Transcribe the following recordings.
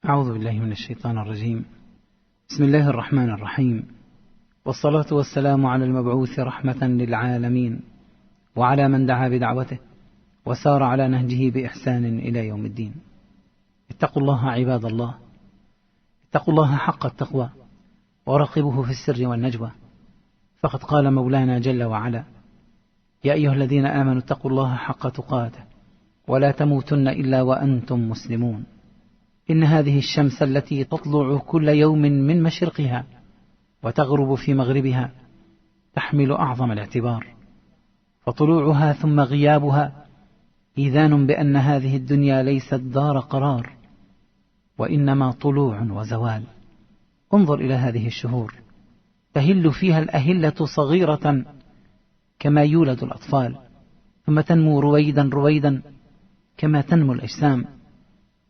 أعوذ بالله من الشيطان الرجيم. بسم الله الرحمن الرحيم، والصلاة والسلام على المبعوث رحمة للعالمين، وعلى من دعا بدعوته وسار على نهجه بإحسان إلى يوم الدين. اتقوا الله عباد الله، اتقوا الله حق التقوى، وراقبوه في السر والنجوى، فقد قال مولانا جل وعلا: يا أيها الذين آمنوا اتقوا الله حق تقاته ولا تموتن إلا وأنتم مسلمون. إن هذه الشمس التي تطلع كل يوم من مشرقها وتغرب في مغربها تحمل أعظم الاعتبار، فطلوعها ثم غيابها إذان بأن هذه الدنيا ليست دار قرار، وإنما طلوع وزوال. انظر إلى هذه الشهور، تهل فيها الأهلة صغيرة كما يولد الأطفال، ثم تنمو رويدا رويدا كما تنمو الأجسام،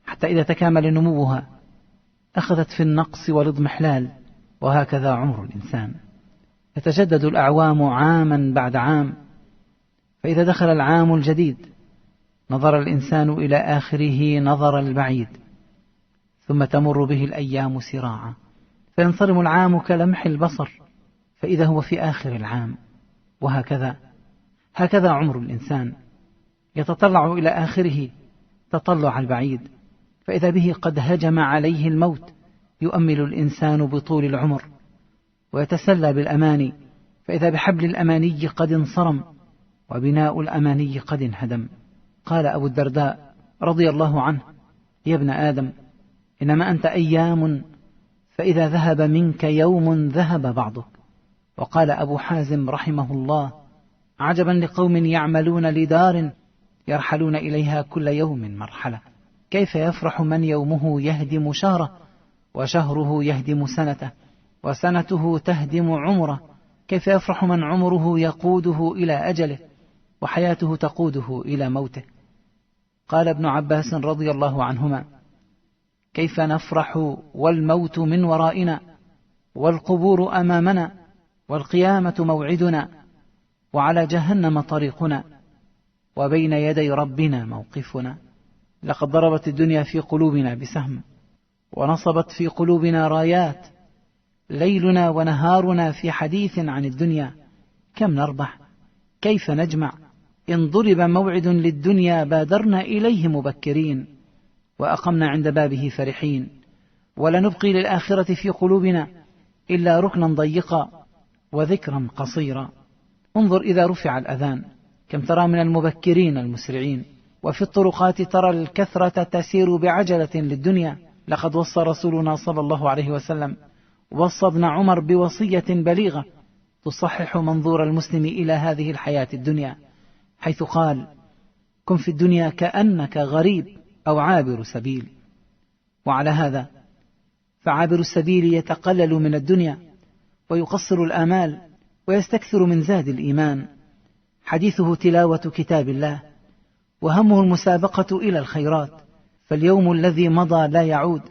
حتى إذا تكامل نموها أخذت في النقص والاضمحلال. وهكذا عمر الإنسان، تتجدد الأعوام عاما بعد عام، فإذا دخل العام الجديد نظر الإنسان إلى آخره نظر البعيد، ثم تمر به الأيام سراعا، فينصرم العام كلمح البصر، فإذا هو في آخر العام. هكذا عمر الإنسان، يتطلع إلى آخره تطلع البعيد، فإذا به قد هجم عليه الموت يؤمل الإنسان بطول العمر ويتسلى بالأماني، فإذا بحبل الأماني قد انصرم وبناء الأماني قد انهدم. قال أبو الدرداء رضي الله عنه: يا ابن آدم، إنما أنت أيام، فإذا ذهب منك يوم ذهب بعضك. وقال أبو حازم رحمه الله: عجبا لقوم يعملون لدار يرحلون إليها كل يوم مرحلة، كيف يفرح من يومه يهدم شهره، وشهره يهدم سنته، وسنته تهدم عمره، كيف يفرح من عمره يقوده إلى أجله، وحياته تقوده إلى موته. قال ابن عباس رضي الله عنهما: كيف نفرح والموت من ورائنا، والقبور أمامنا، والقيامة موعدنا، وعلى جهنم طريقنا، وبين يدي ربنا موقفنا. لقد ضربت الدنيا في قلوبنا بسهم، ونصبت في قلوبنا رايات، ليلنا ونهارنا في حديث عن الدنيا. كم نربح، كيف نجمع، إن ضرب موعد للدنيا بادرنا إليه مبكرين، وأقمنا عند بابه فرحين، ولا نبقي للآخرة في قلوبنا إلا ركنا ضيقا وذكرا قصيرا. انظر إذا رفع الأذان كم ترى من المبكرين المسرعين، وفي الطرقات ترى الكثرة تسير بعجلة للدنيا. لقد وصى رسولنا صلى الله عليه وسلم، وصى ابن عمر بوصية بليغة تصحح منظور المسلم إلى هذه الحياة الدنيا، حيث قال: كن في الدنيا كأنك غريب أو عابر سبيل. وعلى هذا فعابر السبيل يتقلل من الدنيا ويقصر الآمال ويستكثر من زاد الإيمان، حديثه تلاوة كتاب الله، وهمه المسابقة إلى الخيرات، فاليوم الذي مضى لا يعود.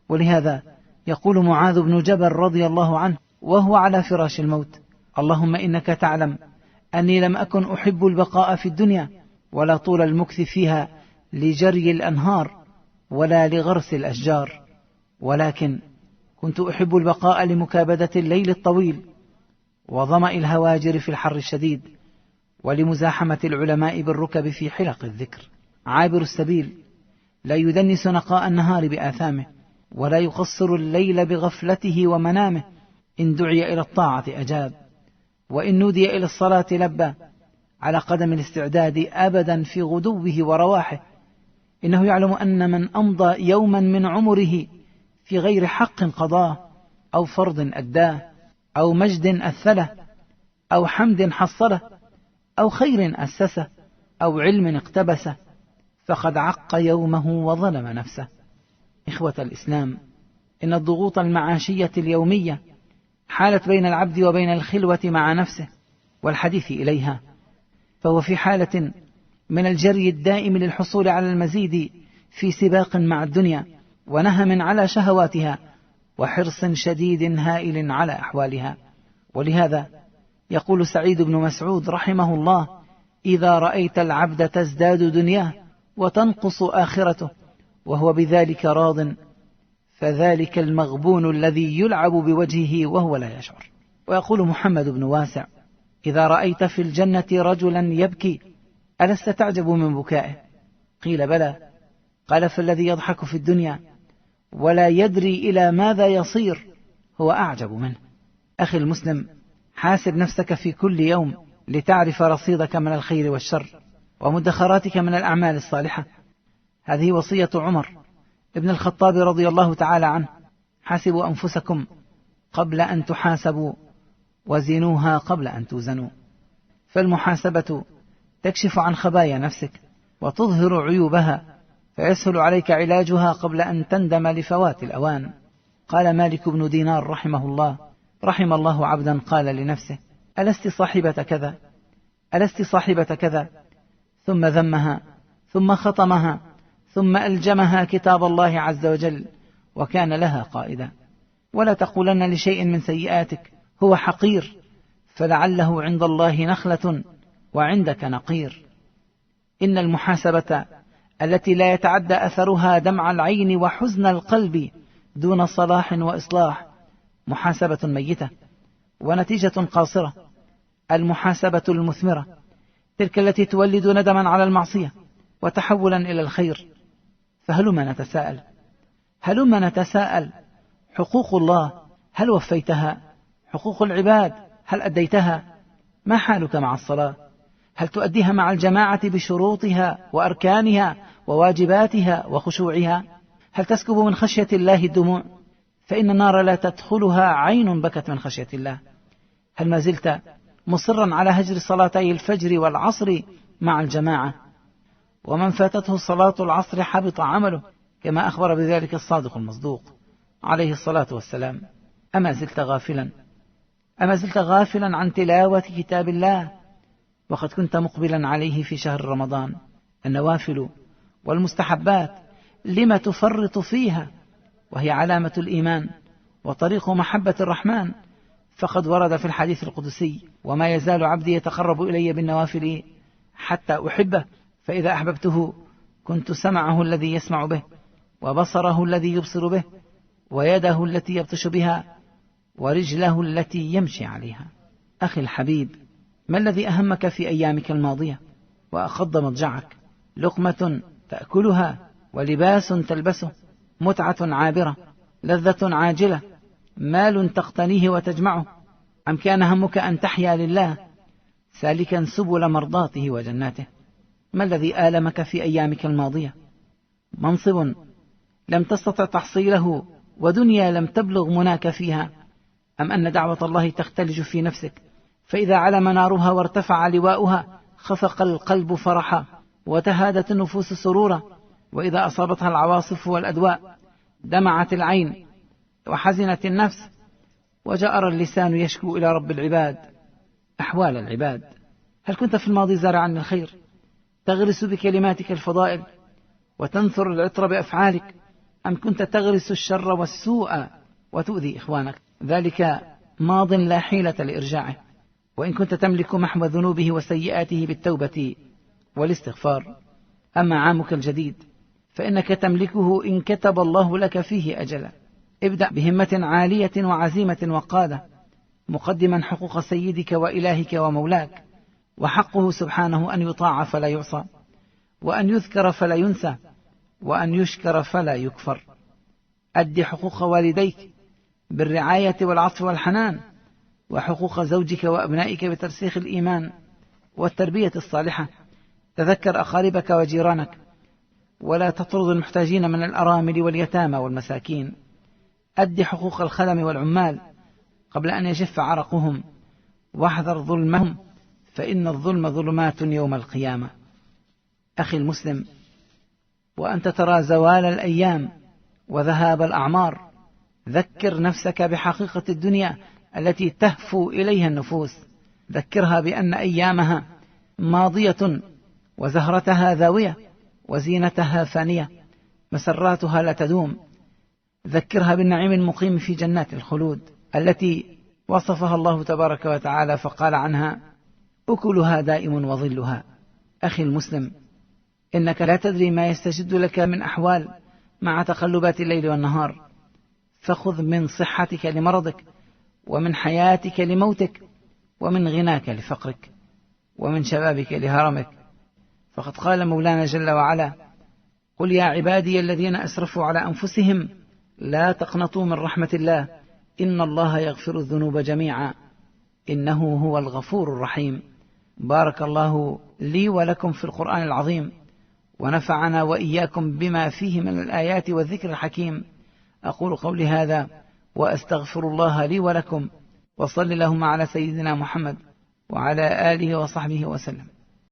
ولهذا يقول معاذ بن جبل رضي الله عنه وهو على فراش الموت: اللهم إنك تعلم أني لم أكن أحب البقاء في الدنيا ولا طول المكث فيها لجري الأنهار ولا لغرس الأشجار، ولكن كنت أحب البقاء لمكابدة الليل الطويل وظمأ الهواجر في الحر الشديد، ولمزاحمة العلماء بالركب في حلق الذكر. عابر السبيل لا يدنس نقاء النهار بآثامه، ولا يقصر الليل بغفلته ومنامه. إن دعي إلى الطاعة أجاب، وإن نودي إلى الصلاة لبى، على قدم الاستعداد أبدا في غدوه ورواحه. إنه يعلم أن من أمضى يوما من عمره في غير حق قضاه، أو فرض أداه، أو مجد أثله، أو حمد حصله، أو خير أسسه، أو علم اقتبسه، فقد عق يومه وظلم نفسه. إخوة الإسلام، إن الضغوط المعاشية اليومية حالت بين العبد وبين الخلوة مع نفسه والحديث إليها، فهو في حالة من الجري الدائم للحصول على المزيد، في سباق مع الدنيا ونهم على شهواتها، وحرص شديد هائل على أحوالها. ولهذا يقول سعيد بن مسعود رحمه الله: إذا رأيت العبد تزداد دنياه وتنقص آخرته وهو بذلك راض، فذلك المغبون الذي يلعب بوجهه وهو لا يشعر. ويقول محمد بن واسع: إذا رأيت في الجنة رجلا يبكي ألست تعجب من بكائه؟ قيل: بلى. قال: فالذي يضحك في الدنيا ولا يدري إلى ماذا يصير هو أعجب منه. أخي المسلم، حاسب نفسك في كل يوم لتعرف رصيدك من الخير والشر ومدخراتك من الأعمال الصالحة. هذه وصية عمر ابن الخطاب رضي الله تعالى عنه: حاسبوا أنفسكم قبل أن تحاسبوا وزنوها قبل أن توزنوا. فالمحاسبة تكشف عن خبايا نفسك وتظهر عيوبها، فيسهل عليك علاجها قبل أن تندم لفوات الأوان. قال مالك بن دينار رحمه الله: رحم الله عبدا قال لنفسه: ألست صاحبة كذا، ألست صاحبة كذا، ثم ذمها، ثم خطمها، ثم ألجمها كتاب الله عز وجل، وكان لها قائدا. ولا تقولن لشيء من سيئاتك هو حقير، فلعله عند الله نخلة وعندك نقير. إن المحاسبة التي لا يتعدى أثرها دمع العين وحزن القلب دون صلاح وإصلاح محاسبة ميتة ونتيجة قاصرة. المحاسبة المثمرة تلك التي تولد ندما على المعصية وتحولا إلى الخير. هلما نتساءل: حقوق الله هل وفيتها؟ حقوق العباد هل أديتها؟ ما حالك مع الصلاة؟ هل تؤديها مع الجماعة بشروطها وأركانها وواجباتها وخشوعها؟ هل تسكب من خشية الله الدموع؟ فإن النار لا تدخلها عين بكت من خشية الله. هل ما زلت مصرا على هجر صلاتي الفجر والعصر مع الجماعة؟ ومن فاتته صلاة العصر حبط عمله، كما أخبر بذلك الصادق المصدوق عليه الصلاة والسلام. أما زلت غافلا عن تلاوة كتاب الله وقد كنت مقبلا عليه في شهر رمضان؟ النوافل والمستحبات لما تفرط فيها وهي علامة الإيمان وطريق محبة الرحمن؟ فقد ورد في الحديث القدسي: وما يزال عبدي يتقرب إلي بالنوافل حتى أحبه، فإذا أحببته كنت سمعه الذي يسمع به، وبصره الذي يبصر به، ويده التي يبطش بها، ورجله التي يمشي عليها. أخي الحبيب، ما الذي أهمك في أيامك الماضية وأخض مضجعك؟ لقمة تأكلها ولباس تلبسه، متعة عابرة، لذة عاجلة، مال تقتنيه وتجمعه، أم كان همك أن تحيا لله سالكا سبل مرضاته وجناته؟ ما الذي آلمك في أيامك الماضية؟ منصب لم تستطع تحصيله ودنيا لم تبلغ مناك فيها، أم أن دعوة الله تختلج في نفسك، فإذا علم نارها وارتفع لواؤها خفق القلب فرحا وتهادت النفوس سرورا، وإذا أصابتها العواصف والأدواء دمعت العين وحزنت النفس، وجأر اللسان يشكو إلى رب العباد أحوال العباد. هل كنت في الماضي زارعا للخير تغرس بكلماتك الفضائل وتنثر العطر بأفعالك، أم كنت تغرس الشر والسوء وتؤذي إخوانك؟ ذلك ماض لا حيلة لإرجاعه، وإن كنت تملك محو ذنوبه وسيئاته بالتوبة والاستغفار. أما عامك الجديد فإنك تملكه إن كتب الله لك فيه أجلا. ابدأ بهمة عالية وعزيمة وقادة، مقدما حقوق سيدك وإلهك ومولاك، وحقه سبحانه أن يطاع فلا يعصى، وأن يذكر فلا ينسى، وأن يشكر فلا يكفر. أد حقوق والديك بالرعاية والعطف والحنان، وحقوق زوجك وأبنائك بترسيخ الإيمان والتربية الصالحة. تذكر أقاربك وجيرانك، ولا تطرد المحتاجين من الأرامل واليتامى والمساكين. أد حقوق الخدم والعمال قبل أن يجف عرقهم، واحذر ظلمهم، فإن الظلم ظلمات يوم القيامة. أخي المسلم، وأنت ترى زوال الأيام وذهاب الأعمار، ذكر نفسك بحقيقة الدنيا التي تهفو إليها النفوس. ذكرها بأن أيامها ماضية، وزهرتها ذاوية، وزينتها فانية، مسراتها لا تدوم. ذكرها بالنعيم المقيم في جنات الخلود التي وصفها الله تبارك وتعالى فقال عنها: أكلها دائم وظلها. أخي المسلم، إنك لا تدري ما يستجد لك من أحوال مع تقلبات الليل والنهار، فخذ من صحتك لمرضك، ومن حياتك لموتك، ومن غناك لفقرك، ومن شبابك لهرمك. فقد قال مولانا جل وعلا: قل يا عبادي الذين أسرفوا على أنفسهم لا تقنطوا من رحمة الله إن الله يغفر الذنوب جميعا إنه هو الغفور الرحيم. بارك الله لي ولكم في القرآن العظيم، ونفعنا وإياكم بما فيه من الآيات والذكر الحكيم. أقول قولي هذا وأستغفر الله لي ولكم، وصل اللهم على سيدنا محمد وعلى آله وصحبه وسلم.